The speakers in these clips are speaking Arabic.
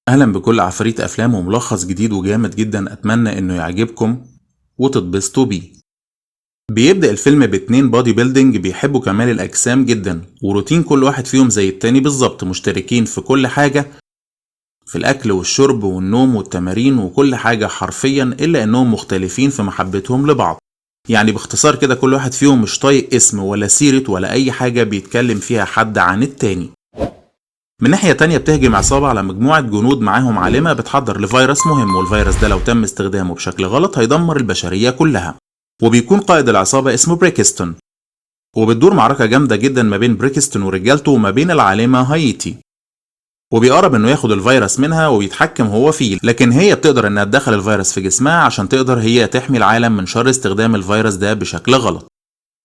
أهلا بكل عفاريت أفلام وملخص جديد وجامد جدا، أتمنى إنه يعجبكم وتتبسطوا بيه. بيبدأ الفيلم باتنين بادي بيلدينج بيحبوا كمال الأجسام جدا، وروتين كل واحد فيهم زي التاني بالظبط، مشتركين في كل حاجة، في الأكل والشرب والنوم والتمارين وكل حاجة حرفيا، إلا إنهم مختلفين في محبتهم لبعض. يعني باختصار كده كل واحد فيهم مش طايق اسم ولا سيرة ولا أي حاجة بيتكلم فيها حد عن التاني. من ناحية تانية بتهجم عصابة على مجموعة جنود معاهم عالمة بتحضر لفيروس مهم، والفيروس ده لو تم استخدامه بشكل غلط هيدمر البشرية كلها. وبيكون قائد العصابة اسمه بريكستون، وبتدور معركة جامدة جدا ما بين بريكستون ورجالته وما بين العالمة هايتي. وبيقرب انه ياخد الفيروس منها ويتحكم هو فيه، لكن هي بتقدر انها تدخل الفيروس في جسمها عشان تقدر هي تحمي العالم من شر استخدام الفيروس ده بشكل غلط.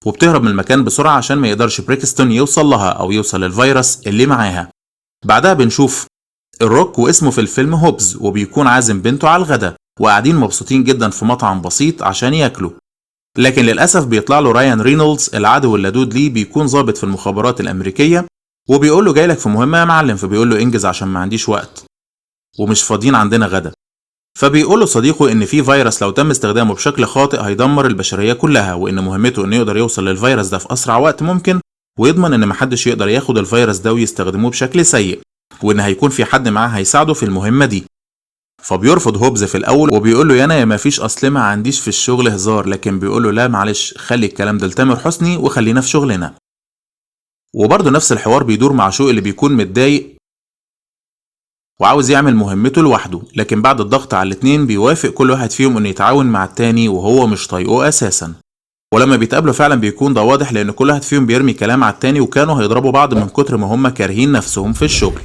وبتهرب من المكان بسرعة عشان ما يقدرش بريكستون يوصل لها او يوصل للفيروس اللي معاها. بعدها بنشوف الروك، واسمه في الفيلم هوبز، وبيكون عازم بنته على الغدا وقاعدين مبسوطين جدا في مطعم بسيط عشان ياكلوا. لكن للأسف بيطلع له رايان رينولدز العدو اللدود ليه، بيكون ضابط في المخابرات الأمريكية، وبيقول له جايلك في مهمة يا معلم، فبيقول له انجز عشان ما عنديش وقت ومش فاضيين عندنا غدا. فبيقول له صديقه ان في فيروس لو تم استخدامه بشكل خاطئ هيدمر البشرية كلها، وان مهمته انه يقدر يوصل للفيروس ده في اسرع وقت ممكن، ويضمن ان محدش يقدر ياخد الفيروس ده ويستخدموه بشكل سيء، وان هيكون في حد معاه هيساعده في المهمة دي. فبيرفض هوبز في الاول وبيقول له يا ما فيش، اصل ما عنديش في الشغل هزار، لكن بيقول له لا معلش، خلي الكلام ده لتامر حسني وخلينا في شغلنا. وبرضه نفس الحوار بيدور مع شو اللي بيكون متضايق وعاوز يعمل مهمته لوحده، لكن بعد الضغط على الاتنين بيوافق كل واحد فيهم انه يتعاون مع التاني وهو مش طايقه اساسا. ولما بيتقابلوا فعلا بيكون ده واضح، لان كل واحد فيهم بيرمي كلام على التاني، وكانوا هيضربوا بعض من كتر ما هم كارهين نفسهم في الشغل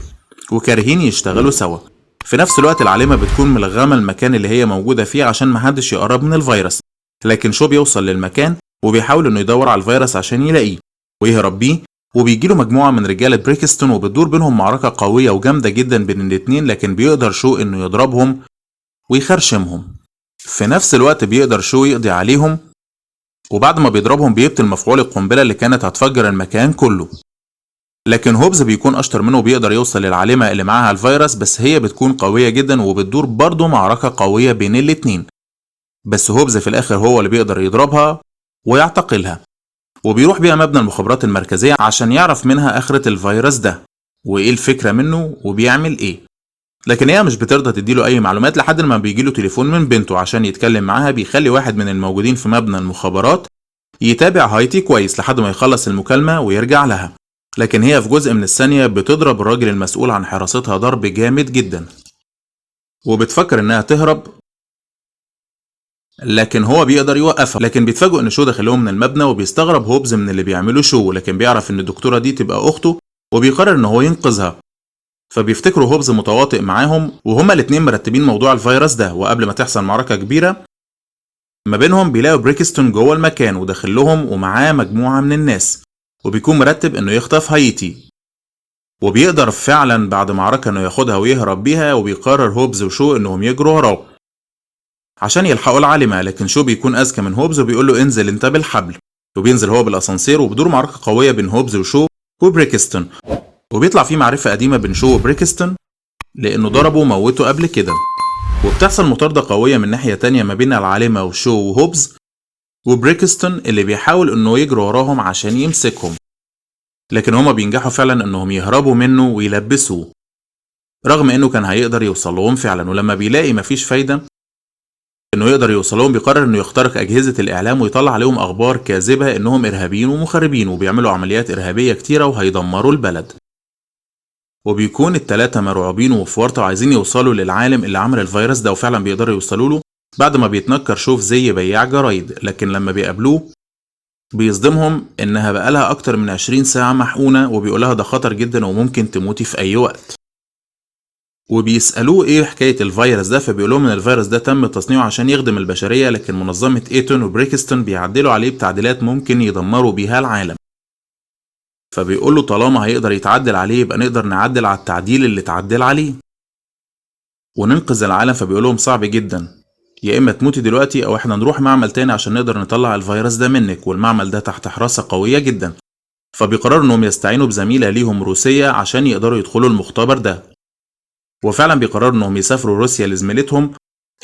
وكارهين يشتغلوا سوا. في نفس الوقت العالمة بتكون ملغمة المكان اللي هي موجودة فيه عشان محدش يقرب من الفيروس، لكن شو بيوصل للمكان وبيحاول انه يدور على الفيروس عشان يلاقيه ويهرب بيه. وبيجيله مجموعة من رجالة بريكستون وبتدور بينهم معركة قوية وجامدة جدا بين الاتنين، لكن بيقدر شو انه يضربهم ويخرشمهم. في نفس الوقت بيقدر شو يقضي عليهم، وبعد ما بيضربهم بيبطل مفعول القنبلة اللي كانت هتفجر المكان كله. لكن هوبز بيكون اشطر منه وبيقدر يوصل للعالمة اللي معاها الفيروس، بس هي بتكون قوية جدا وبتدور برضه معركة قوية بين الاتنين، بس هوبز في الاخر هو اللي بيقدر يضربها ويعتقلها، وبيروح بيها مبنى المخابرات المركزية عشان يعرف منها اخرة الفيروس ده وايه الفكرة منه وبيعمل ايه. لكن هي مش بترضى تديله اي معلومات لحد ما بيجيله تليفون من بنته عشان يتكلم معاها. بيخلي واحد من الموجودين في مبنى المخابرات يتابع هايتي كويس لحد ما يخلص المكالمة ويرجع لها، لكن هي في جزء من الثانية بتضرب الراجل المسؤول عن حراستها ضرب جامد جدا، وبتفكر انها تهرب لكن هو بيقدر يوقفها. لكن بيتفاجئوا ان شو داخلهم من المبنى، وبيستغرب هوبز من اللي بيعمله شو، لكن بيعرف ان الدكتورة دي تبقى اخته وبيقرر ان هو ينقذها. فبيفتكروا هوبز متواطئ معاهم وهما الاتنين مرتبين موضوع الفيروس ده، وقبل ما تحصل معركة كبيرة ما بينهم بيلاقوا بريكستون جوه المكان وداخل لهم ومعاه مجموعة من الناس، وبيكون مرتب انه يخطف هايتي، وبيقدر فعلا بعد معركة انه ياخدها ويهرب بيها. وبيقرر هوبز وشو انهم يجروا وراه عشان يلحقوا العالمة، لكن شو بيكون اذكى من هوبز وبيقول له انزل انت بالحبل، وبينزل هو بالاسانسير، وبدور معركة قوية بين هوبز وشو وبريكستون، وبيطلع فيه معرفة قديمة بين شو وبريكستون لانه ضربه وموته قبل كده. وبتحصل مطاردة قوية من ناحية تانية ما بين العالمة وشو وهوبز وبريكستون اللي بيحاول انه يجري وراهم عشان يمسكهم، لكن هما بينجحوا فعلا انهم يهربوا منه ويلبسوه، رغم انه كان هيقدر يوصل لهم فعلا. ولما بيلاقي مفيش فايدة انه يقدر يوصل لهم بيقرر انه يخترق اجهزة الاعلام ويطلع عليهم اخبار كاذبة انهم ارهابيين ومخربين وبيعملوا عمليات ارهابية كتيرة وهيدمروا البلد. وبيكون التلاتة مرعوبين وفي ورطة وعايزين يوصلوا للعالم اللي عمل الفيروس ده، وفعلا بيقدروا يوصلوا له بعد ما بيتنكر شوف زي بياع جرايد. لكن لما بيقابلوه بيصدمهم انها بقالها اكتر من 20 ساعة محقونة، وبيقولها ده خطر جدا وممكن تموتي في اي وقت. وبيسألوه ايه حكاية الفيروس ده، فبيقولهم ان الفيروس ده تم تصنيعه عشان يخدم البشرية، لكن منظمة ايتون وبريكستون بيعدلوا عليه بتعديلات ممكن يدمروا بيها العالم. فبيقول له طالما هيقدر يتعدل عليه يبقى نقدر نعدل على التعديل اللي اتعدل عليه وننقذ العالم. فبيقولهم صعب جدا، يا اما تموتي دلوقتي او احنا نروح معمل تاني عشان نقدر نطلع الفيروس ده منك، والمعمل ده تحت حراسة قوية جدا. فبيقرروا انهم يستعينوا بزميلة ليهم روسية عشان يقدروا يدخلوا المختبر ده، وفعلا بيقرروا انهم يسافروا روسيا لزميلتهم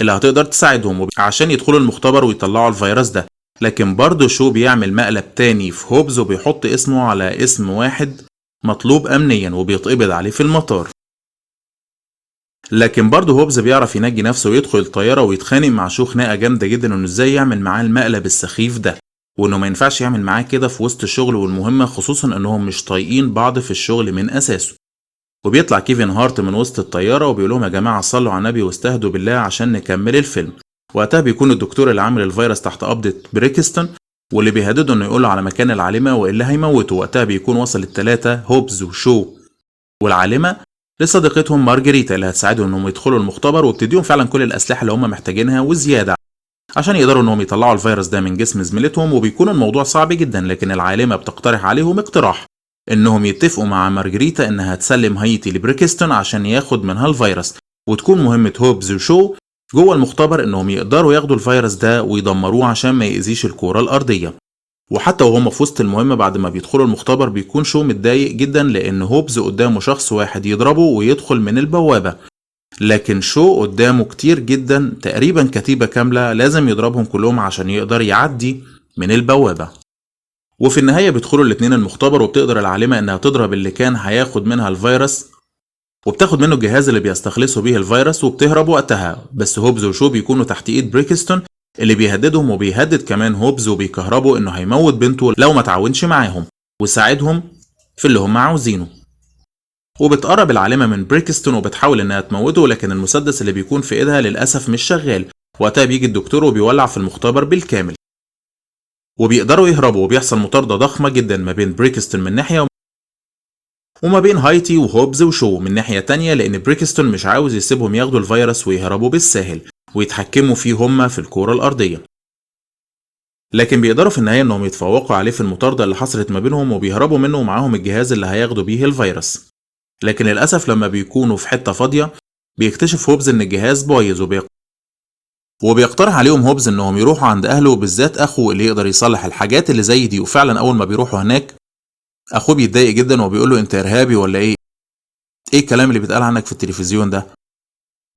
اللي هتقدر تساعدهم عشان يدخلوا المختبر ويطلعوا الفيروس ده. لكن برضه شو بيعمل مقلب تاني في هوبز وبيحط اسمه على اسم واحد مطلوب امنيا وبيتقبض عليه في المطار. لكن برضه هوبز بيعرف ينجي نفسه ويدخل الطيارة ويتخانق مع شو خناقة جامدة جدا انه ازاي يعمل معاه المقلب السخيف ده، وانه ما ينفعش يعمل معاه كده في وسط الشغل والمهمة، خصوصا انهم مش طايقين بعض في الشغل من اساسه. وبيطلع كيفن هارت من وسط الطيارة وبيقول لهم يا جماعة صلوا على النبي واستهدوا بالله عشان نكمل الفيلم. وقتها بيكون الدكتور اللي عامل الفيروس تحت قبضة بريكستون واللي بيهدده انه يقوله على مكان العالمة والا هيموته. وقتها بيكون وصل الثلاثة هوبز وشو والعالمة لصديقتهم مارجريتا اللي هتساعدهم انهم يدخلوا المختبر، وبتديهم فعلا كل الاسلحة اللي هم محتاجينها وزيادة عشان يقدروا انهم يطلعوا الفيروس ده من جسم زميلتهم. وبيكون الموضوع صعب جدا، لكن العالمة بتقترح عليهم اقتراح انهم يتفقوا مع مارجريتا انها تسلم هايتي لبريكستون عشان ياخد منها الفيروس، وتكون مهمة هوبز وشو جوه المختبر انهم يقدروا ياخدوا الفيروس ده ويدمروه عشان ما يأذيش الكرة الارضية. وحتى وهم في وسط المهمة بعد ما بيدخلوا المختبر بيكون شو متضايق جدا لان هوبز قدامه شخص واحد يضربه ويدخل من البوابة، لكن شو قدامه كتير جدا، تقريبا كتيبة كاملة لازم يضربهم كلهم عشان يقدر يعدي من البوابة. وفي النهاية بيدخلوا الاتنين المختبر وبتقدر العالمة انها تضرب اللي كان هياخد منها الفيروس وبتاخد منه الجهاز اللي بيستخلصوا بيه الفيروس وبتهرب وقتها. بس هوبز وشو بيكونوا تحت ايد بريكستون اللي بيهددهم وبيهدد كمان هوبز وبيكهربوا انه هيموت بنته لو ما تعاونش معاهم وساعدهم في اللي هم عاوزينه. وبتقرب العالمة من بريكستون وبتحاول انها تموته، لكن المسدس اللي بيكون في ايدها للأسف مش شغال. وقتها بيجي الدكتور وبيولع في المختبر بالكامل وبيقدروا يهربوا، وبيحصل مطاردة ضخمة جدا ما بين بريكستون من ناحية وما بين هايتي وهوبز وشو من ناحية تانية، لأن بريكستون مش عاوز يسيبهم ياخدوا الفيروس ويهربوا بالساهل ويتحكموا فيه هما في الكرة الأرضية. لكن بيقدروا في النهاية انهم يتفوقوا عليه في المطاردة اللي حصلت ما بينهم وبيهربوا منه ومعاهم الجهاز اللي هياخدوا بيه الفيروس. لكن للأسف لما بيكونوا في حتة فاضية بيكتشف هوبز ان الجهاز بايظ وبيقترح عليهم هوبز انهم يروحوا عند اهله وبالذات اخوه اللي يقدر يصلح الحاجات اللي زي دي. وفعلا اول ما بيروحوا هناك اخوه بيتضايق جدا وبيقول له انت ارهابي ولا ايه الكلام اللي بيتقال عنك في التلفزيون ده.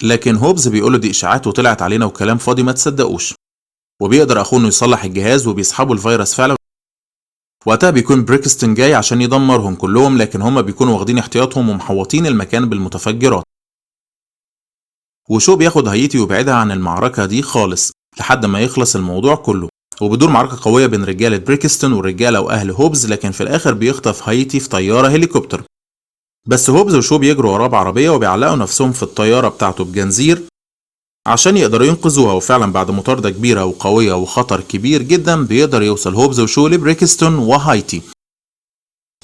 لكن هوبز بيقول له دي اشاعات وطلعت علينا وكلام فاضي ما تصدقوش. وبيقدر اخوه انه يصلح الجهاز وبيسحبوا الفيروس فعلا. وقتها بيكون بريكستون جاي عشان يدمرهم كلهم، لكن هما بيكونوا واخدين احتياطهم ومحوطين المكان بالمتفجرات. وشو بياخد هايتي ويبعدها عن المعركة دي خالص لحد ما يخلص الموضوع كله، وبدور معركة قوية بين رجالة بريكستون والرجالة واهل هوبز. لكن في الاخر بيخطف هايتي في طيارة هليكوبتر، بس هوبز وشو بيجروا وراه بعربية وبيعلقوا نفسهم في الطيارة بتاعته بجنزير عشان يقدروا ينقذوها. وفعلا بعد مطاردة كبيرة وقوية وخطر كبير جدا بيقدر يوصل هوبز وشو لبريكستون وهايتي،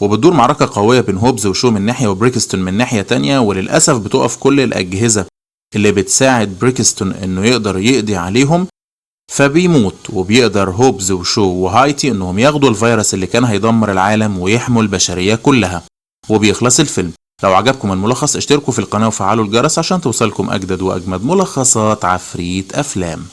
وبتدور معركة قوية بين هوبز وشو من ناحية وبريكستون من ناحية تانية. وللأسف بتقف كل الأجهزة اللي بتساعد بريكستون انه يقدر يقضي عليهم، فبيموت. وبيقدر هوبز وشو وهايتي انهم ياخدوا الفيروس اللي كان هيدمر العالم ويحموا البشرية كلها، وبيخلص الفيلم. لو عجبكم الملخص اشتركوا في القناة وفعلوا الجرس عشان توصلكم أجدد وأجمد ملخصات عفريت أفلام.